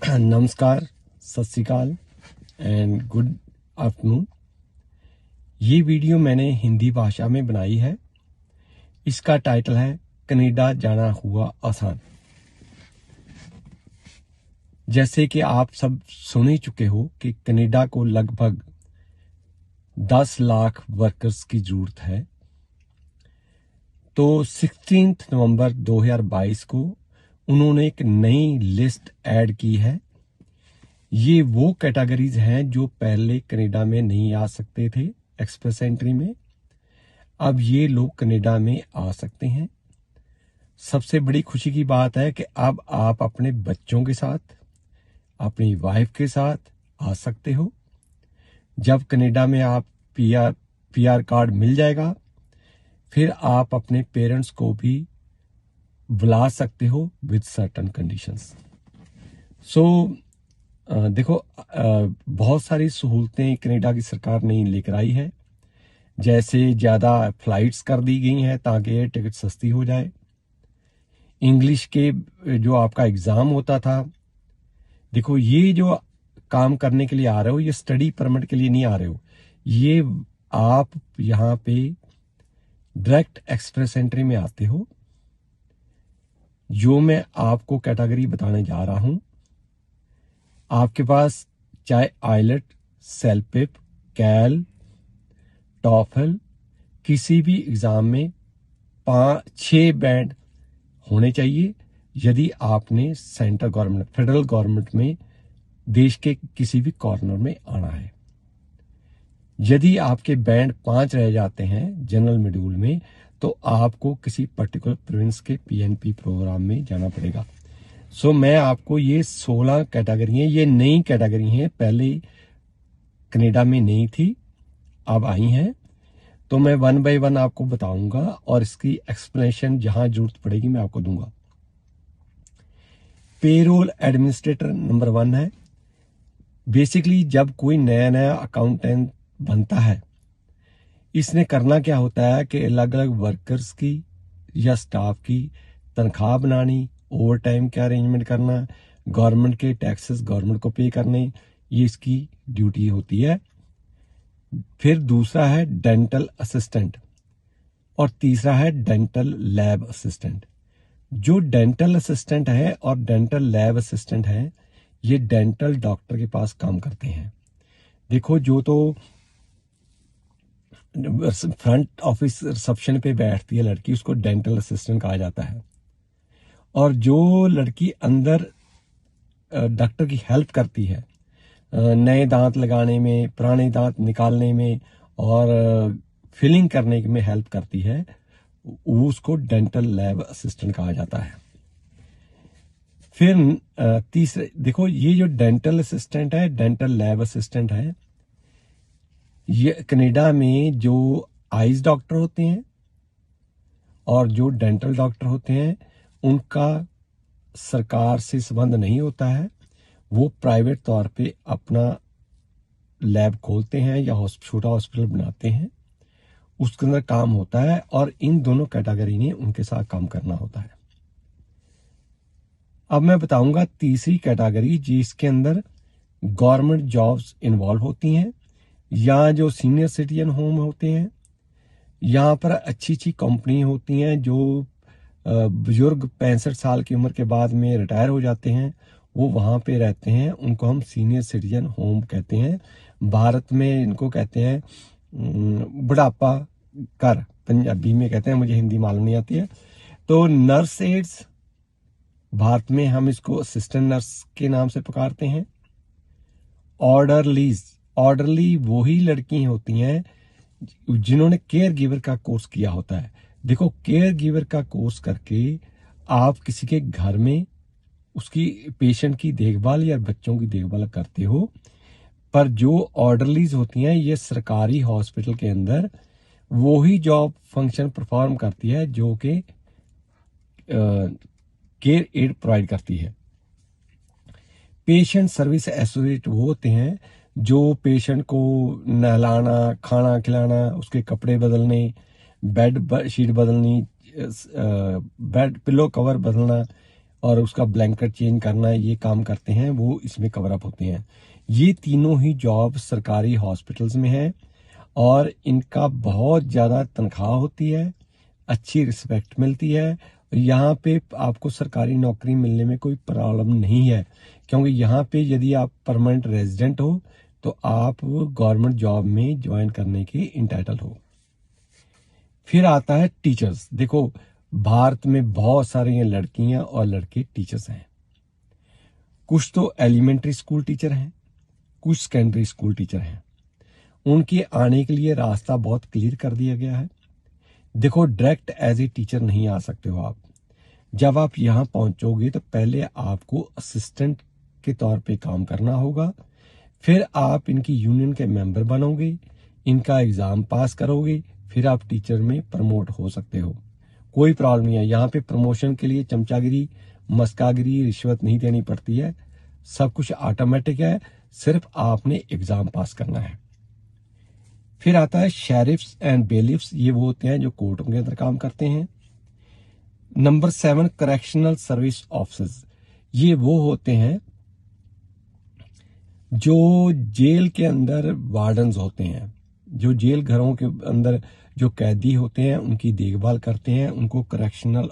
नमस्कार, सत श्री अकाल एंड गुड आफ्टरनून। ये वीडियो मैंने हिंदी भाषा में बनाई है। इसका टाइटल है कनाडा जाना हुआ आसान। जैसे कि आप सब सुन ही चुके हो कि कनाडा को लगभग 10 लाख वर्कर्स की जरूरत है। तो 16 नवंबर 2022 को उन्होंने एक नई लिस्ट ऐड की है। ये वो कैटेगरीज हैं जो पहले कनाडा में नहीं आ सकते थे एक्सप्रेस एंट्री में। अब ये लोग कनाडा में आ सकते हैं। सबसे बड़ी खुशी की बात है कि अब आप अपने बच्चों के साथ, अपनी वाइफ के साथ आ सकते हो। जब कनाडा में आप पीआर कार्ड मिल जाएगा, फिर आप अपने पेरेंट्स को भी बुला सकते हो विद सर्टन कंडीशंस। देखो, बहुत सारी सहूलतें कनाडा की सरकार ने लेकर आई है। जैसे ज़्यादा फ्लाइट्स कर दी गई हैं ताकि एयर टिकट सस्ती हो जाए। इंग्लिश के जो आपका एग्ज़ाम होता था, देखो ये जो काम करने के लिए आ रहे हो, ये स्टडी परमिट के लिए नहीं आ रहे हो। ये आप यहाँ पे डायरेक्ट एक्सप्रेस एंट्री में आते हो। जो मैं आपको कैटेगरी बताने जा रहा हूँ, आपके पास चाहे आइलेट, सेलपिप, कैल, टॉफल किसी भी एग्जाम में 5-6 बैंड होने चाहिए। यदि आपने सेंट्रल गवर्नमेंट, फेडरल गवर्नमेंट में देश के किसी भी कॉर्नर में आना है। यदि आपके बैंड 5 रह जाते हैं जनरल मॉड्यूल में, तो आपको किसी पर्टिकुलर प्रोविंस के पीएनपी प्रोग्राम में जाना पड़ेगा। मैं आपको ये 16 कैटेगरी हैं, ये नई कैटेगरी हैं, पहले कनाडा में नहीं थी, अब आई हैं। तो मैं 1 बाय 1 आपको बताऊंगा और इसकी एक्सप्लेनेशन जहां जरूरत पड़ेगी मैं आपको दूंगा। पेरोल एडमिनिस्ट्रेटर नंबर 1 है। बेसिकली जब कोई नया अकाउंटेंट बनता है, इसने करना क्या होता है कि अलग अलग वर्कर्स की या स्टाफ की तनख्वाह बनानी, ओवर टाइम का अरेंजमेंट करना, गवर्नमेंट के टैक्सेस गवर्नमेंट को पे करने, ये इसकी ड्यूटी होती है। फिर दूसरा है डेंटल असिस्टेंट और तीसरा है डेंटल लैब असिस्टेंट। जो डेंटल असिस्टेंट है और डेंटल लैब असिस्टेंट है, ये डेंटल डॉक्टर के पास काम करते हैं। देखो, जो तो फ्रंट ऑफिस रिसेप्शन पे बैठती है लड़की, उसको डेंटल असिस्टेंट कहा जाता है। और जो लड़की अंदर डॉक्टर की हेल्प करती है, नए दांत लगाने में, पुराने दांत निकालने में और फिलिंग करने में हेल्प करती है, उसको डेंटल लैब असिस्टेंट कहा जाता है। फिर तीसरे देखो, ये जो डेंटल असिस्टेंट है, डेंटल लैब असिस्टेंट है, ये कनाडा में जो आइज डॉक्टर होते हैं और जो डेंटल डॉक्टर होते हैं, उनका सरकार से संबंध नहीं होता है। वो प्राइवेट तौर पे अपना लैब खोलते हैं या छोटा हॉस्पिटल बनाते हैं, उसके अंदर काम होता है और इन दोनों कैटेगरी ने उनके साथ काम करना होता है। अब मैं बताऊंगा तीसरी कैटेगरी, जिसके अंदर गवर्नमेंट जॉब्स इन्वॉल्व होती हैं या जो सीनियर सिटीजन होम होते हैं। यहाँ पर अच्छी कंपनी होती हैं जो बुजुर्ग 65 साल की उम्र के बाद में रिटायर हो जाते हैं, वो वहाँ पे रहते हैं। उनको हम सीनियर सिटीजन होम कहते हैं। भारत में इनको कहते हैं बुढ़ापा घर, पंजाबी में कहते हैं, मुझे हिंदी मालूम नहीं आती है। तो नर्स एड्स, भारत में हम इसको असिस्टेंट नर्स के नाम से पुकारते हैं। ऑर्डरलीज, ऑर्डरली वही लड़की होती हैं जिन्होंने केयर गिवर का कोर्स किया होता है। देखो, केयर गिवर का कोर्स करके आप किसी के घर में उसकी पेशेंट की देखभाल या बच्चों की देखभाल करते हो। पर जो ऑर्डरलीज होती हैं, ये सरकारी हॉस्पिटल के अंदर वही जॉब फंक्शन परफॉर्म करती है जो कि केयर एड प्रोवाइड करती है। पेशेंट सर्विस एसोसिएट वो होते हैं जो पेशेंट को नहलाना, खाना खिलाना, उसके कपड़े बदलने, बेड शीट बदलनी, बेड पिलो कवर बदलना और उसका ब्लैंकेट चेंज करना, ये काम करते हैं, वो इसमें कवर अप होते हैं। ये तीनों ही जॉब सरकारी हॉस्पिटल्स में है और इनका बहुत ज़्यादा तनख्वाह होती है, अच्छी रिस्पेक्ट मिलती है। यहाँ पे आपको सरकारी नौकरी मिलने में कोई प्रॉब्लम नहीं है, क्योंकि यहाँ पे यदि आप परमानेंट रेजिडेंट हो तो आप गवर्नमेंट जॉब में ज्वाइन करने के इंटाइटल हो। फिर आता है टीचर्स। देखो, भारत में बहुत सारी लड़कियां और लड़के टीचर्स हैं। कुछ तो एलिमेंट्री स्कूल टीचर हैं, कुछ सेकेंडरी स्कूल टीचर हैं। उनके आने के लिए रास्ता बहुत क्लियर कर दिया गया है। देखो, डायरेक्ट एज ए टीचर नहीं आ सकते हो आप। जब आप यहाँ पहुंचोगे तो पहले आपको असिस्टेंट के तौर पे काम करना होगा, फिर आप इनकी यूनियन के मेंबर बनोगे, इनका एग्जाम पास करोगे, फिर आप टीचर में प्रमोट हो सकते हो। कोई प्रॉब्लम नहीं है। यहाँ पे प्रमोशन के लिए चमचागिरी, मस्कागिरी, रिश्वत नहीं देनी पड़ती है। सब कुछ ऑटोमेटिक है, सिर्फ आपने एग्जाम पास करना है। फिर आता है शेरिफ्स एंड बेलिफ्स। ये वो होते हैं जो कोर्टों के अंदर काम करते हैं। Number 7, correctional service officers. ये वो होते हैं जो जेल के अंदर वार्डन्स होते हैं, जो जेल घरों के अंदर जो कैदी होते हैं उनकी देखभाल करते हैं। उनको करेक्शनल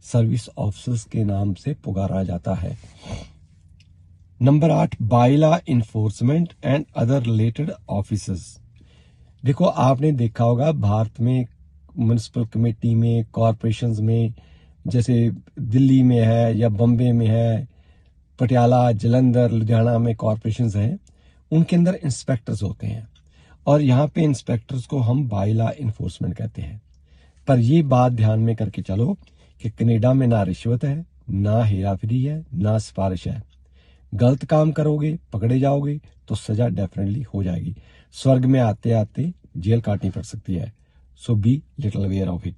सर्विस ऑफिसर्स के नाम से पुकारा जाता है। Number 8, bylaw enforcement and other related officers. देखो, आपने देखा होगा भारत में म्युनिसिपल कमेटी में, कॉरपोरेशंस में, जैसे दिल्ली में है या बम्बे में है, पटियाला, जलंधर, लुधियाना में कॉरपोरेशंस हैं, उनके अंदर इंस्पेक्टर्स होते हैं और यहाँ पे इंस्पेक्टर्स को हम बाइला इन्फोर्समेंट कहते हैं। पर ये बात ध्यान में करके चलो कि कनाडा में ना रिश्वत है, ना हेराफेरी है, ना सिफारिश है। गलत काम करोगे, पकड़े जाओगे तो सजा डेफिनेटली हो जाएगी। स्वर्ग में आते आते जेल काटनी पड़ सकती है। So be little aware of it.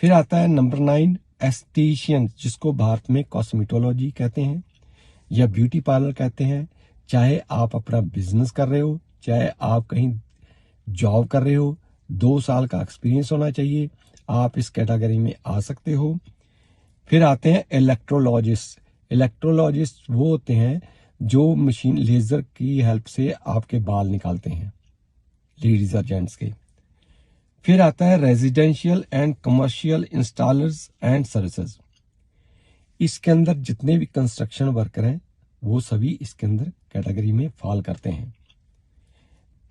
फिर आता है नंबर 9, एस्थेटिशियन, जिसको भारत में कॉस्मेटोलॉजी कहते हैं या ब्यूटी पार्लर कहते हैं। चाहे आप अपना बिजनेस कर रहे हो, चाहे आप कहीं जॉब कर रहे हो, 2 साल का एक्सपीरियंस होना चाहिए, आप इस कैटेगरी में आ सकते हो। फिर आते हैं इलेक्ट्रोलॉजिस्ट। इलेक्ट्रोलॉजिस्ट वो होते हैं जो मशीन लेजर की हेल्प से आपके बाल निकालते हैं, लेडीज और जेंट्स के। फिर आता है residential and commercial installers and services. इसके अंदर जितने भी कंस्ट्रक्शन वर्कर हैं वो सभी इसके अंदर कैटेगरी में फॉल करते हैं।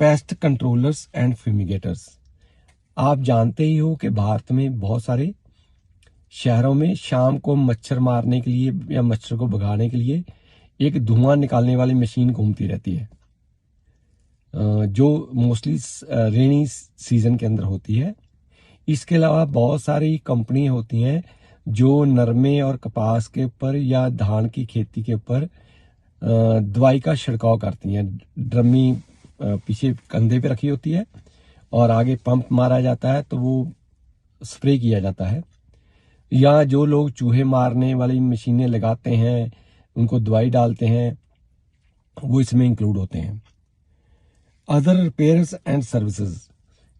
Pest controllers and fumigators. आप जानते ही हो कि भारत में बहुत सारे शहरों में शाम को मच्छर मारने के लिए या मच्छर को भगाने के लिए एक धुआं निकालने वाली मशीन घूमती रहती है, जो मोस्टली रेनी सीजन के अंदर होती है। इसके अलावा बहुत सारी कंपनी होती हैं जो नरमे और कपास के ऊपर या धान की खेती के ऊपर दवाई का छिड़काव करती हैं। ड्रमी पीछे कंधे पे रखी होती है और आगे पंप मारा जाता है तो वो स्प्रे किया जाता है। या जो लोग चूहे मारने वाली मशीनें लगाते हैं, उनको दवाई डालते हैं, वो इसमें इंक्लूड होते हैं। Other repairs and services.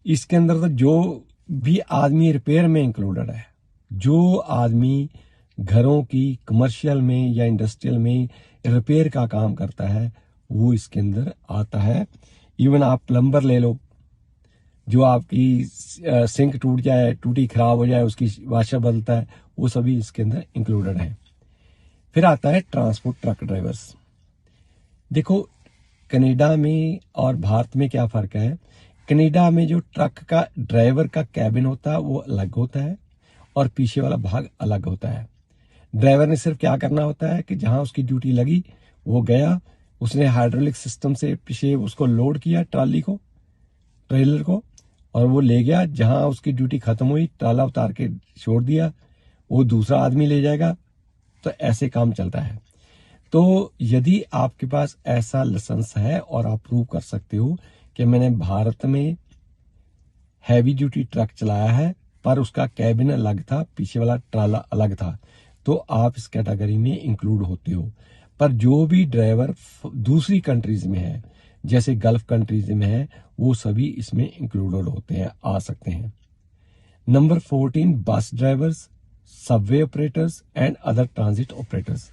इसके अंदर तो जो भी आदमी रिपेयर में इंक्लूडेड है, जो आदमी घरों की कमर्शियल में या इंडस्ट्रियल में रिपेयर का काम करता है वो इसके अंदर आता है। इवन आप प्लम्बर ले लो, जो आपकी सिंक टूट जाए, टूटी खराब हो जाए, उसकी वाशर बदलता है, वो सभी इसके अंदर इंक्लूडेड है। फिर आता है ट्रांसपोर्ट ट्रक ड्राइवर्स। देखो, कनाडा में और भारत में क्या फर्क है। कनाडा में जो ट्रक का ड्राइवर का कैबिन होता है वो अलग होता है और पीछे वाला भाग अलग होता है। ड्राइवर ने सिर्फ क्या करना होता है कि जहां उसकी ड्यूटी लगी वो गया, उसने हाइड्रोलिक सिस्टम से पीछे उसको लोड किया, ट्रॉली को, ट्रेलर को, और वो ले गया। जहां उसकी ड्यूटी खत्म हुई, ट्राला उतार के छोड़ दिया, वो दूसरा आदमी ले जाएगा। तो ऐसे काम चलता है। तो यदि आपके पास ऐसा लाइसेंस है और आप प्रूव कर सकते हो कि मैंने भारत में हैवी ड्यूटी ट्रक चलाया है पर उसका कैबिन अलग था, पीछे वाला ट्राला अलग था, तो आप इस कैटेगरी में इंक्लूड होते हो। पर जो भी ड्राइवर दूसरी कंट्रीज में है, जैसे गल्फ कंट्रीज में है, वो सभी इसमें इंक्लूडेड होते हैं, आ सकते हैं। Number 14, bus drivers, Subway operators and other transit operators.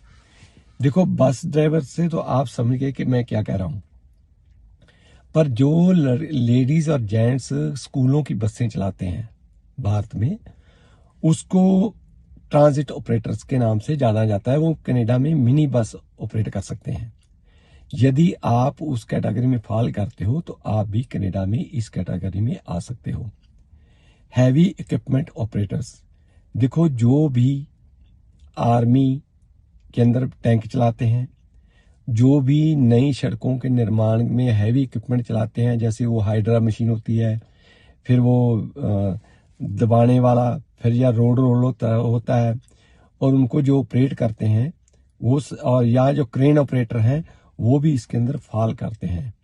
देखो बस ड्राइवर से तो आप समझ गए कि मैं क्या कह रहा हूं, पर जो लेडीज और जेंट्स स्कूलों की बसें चलाते हैं भारत में, उसको ट्रांजिट ऑपरेटर्स के नाम से जाना जाता है। वो कनाडा में मिनी बस ऑपरेट कर सकते हैं। यदि आप उस कैटेगरी में फॉल करते हो तो आप भी कनाडा में इस कैटेगरी में आ सकते हो। हैवी इक्विपमेंट ऑपरेटर्स, देखो जो भी आर्मी के अंदर टैंक चलाते हैं, जो भी नई सड़कों के निर्माण में हैवी इक्विपमेंट चलाते हैं, जैसे वो हाइड्रा मशीन होती है, फिर वो दबाने वाला, फिर या रोड रोल होता है, और उनको जो ऑपरेट करते हैं वो, और या जो क्रेन ऑपरेटर हैं वो भी इसके अंदर फॉल करते हैं।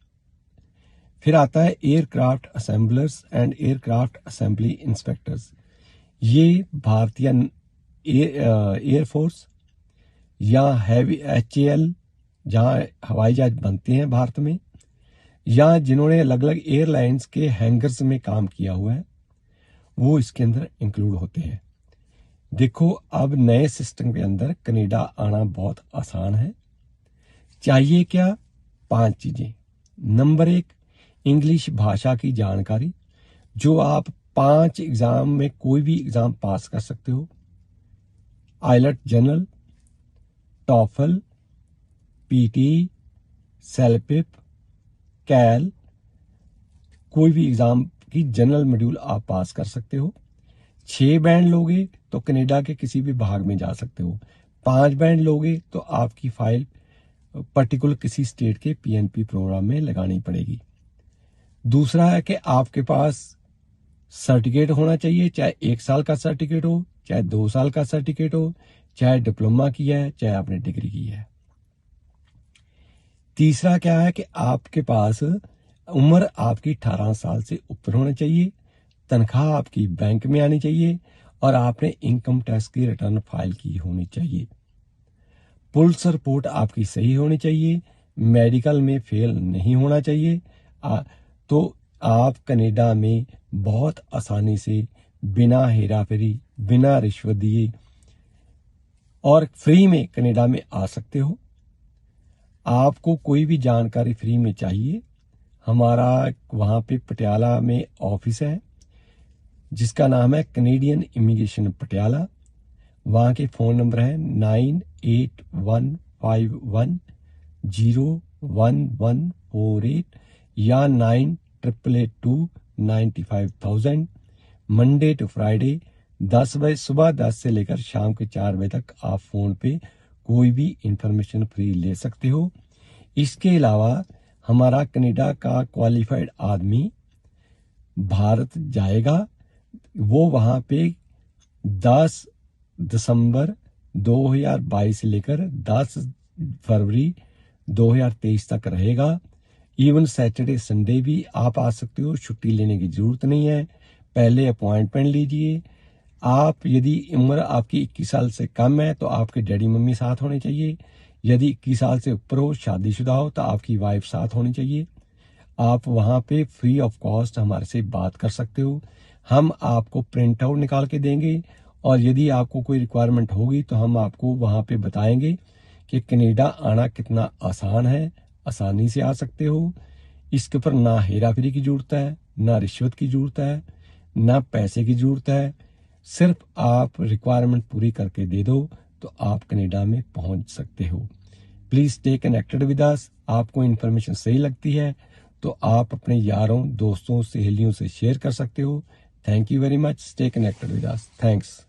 फिर आता है aircraft assemblers and aircraft assembly inspectors. ये भारतीय एयरफोर्स या हैवी HAL, जहां हवाई जहाज बनते हैं भारत में, या जिन्होंने अलग अलग एयरलाइंस के हैंगर्स में काम किया हुआ है, वो इसके अंदर इंक्लूड होते हैं। देखो अब नए सिस्टम के अंदर कनाडा आना बहुत आसान है। चाहिए क्या? 5 चीजें। नंबर 1, इंग्लिश भाषा की जानकारी, जो आप 5 एग्जाम में कोई भी एग्जाम पास कर सकते हो। आइलेट जनरल, टॉफल, PT, सेलपिप, कैल, कोई भी एग्जाम की जनरल मॉड्यूल आप पास कर सकते हो। 6 बैंड लोगे तो कनाडा के किसी भी भाग में जा सकते हो। 5 बैंड लोगे तो आपकी फाइल पर्टिकुलर किसी स्टेट के PNP प्रोग्राम में लगानी पड़ेगी। दूसरा है कि आपके पास सर्टिफिकेट होना चाहिए, चाहे 1 साल का सर्टिफिकेट हो, चाहे 2 साल का सर्टिफिकेट हो, चाहे डिप्लोमा किया है, चाहे आपने डिग्री की है। तीसरा क्या है कि आपके पास उम्र आपकी 18 साल से ऊपर होना चाहिए, तनख्वाह आपकी बैंक में आनी चाहिए, और आपने इनकम टैक्स की रिटर्न फाइल की होनी चाहिए। पुलिस रिपोर्ट आपकी सही होनी चाहिए, मेडिकल में फेल नहीं होना चाहिए। तो आप कनाडा में बहुत आसानी से बिना हेराफेरी, बिना रिश्वत दिए और फ्री में कनाडा में आ सकते हो। आपको कोई भी जानकारी फ्री में चाहिए, हमारा वहां पे पटियाला में ऑफिस है जिसका नाम है कनेडियन इमिग्रेशन पटियाला। वहां के फोन नंबर है 9815101148 या 9888295000। मंडे टू फ्राइडे 10 बजे सुबह 10 से लेकर शाम के 4 बजे तक आप फोन पे कोई भी इंफॉर्मेशन फ्री ले सकते हो। इसके अलावा हमारा कनाडा का क्वालिफाइड आदमी भारत जाएगा, वो वहां पे 10 दिसंबर 2022 से लेकर 10 फरवरी 2023 तक रहेगा। इवन सैटरडे संडे भी आप आ सकते हो, छुट्टी लेने की जरूरत नहीं है। पहले अपॉइंटमेंट लीजिए। आप यदि उम्र आपकी 21 साल से कम है तो आपके डैडी मम्मी साथ होने चाहिए। यदि 21 साल से ऊपर हो, शादीशुदा हो, तो आपकी वाइफ साथ होनी चाहिए। आप वहां पे फ्री ऑफ कॉस्ट हमारे से बात कर सकते हो। हम आपको प्रिंट आउट निकाल के देंगे, और यदि आपको कोई रिक्वायरमेंट होगी तो हम आपको वहां पे बताएंगे कि कनाडा आना कितना आसान है, आसानी से आ सकते हो। इसके ऊपर ना हेरा फेरी की जरूरत है, ना रिश्वत की जरूरत है, ना पैसे की जरूरत है। सिर्फ आप रिक्वायरमेंट पूरी करके दे दो तो आप कनाडा में पहुंच सकते हो। Please stay connected with us. आपको इन्फॉर्मेशन सही लगती है तो आप अपने यारों, दोस्तों, सहेलियों से शेयर कर सकते हो। Thank you very much. Stay connected with us. Thanks.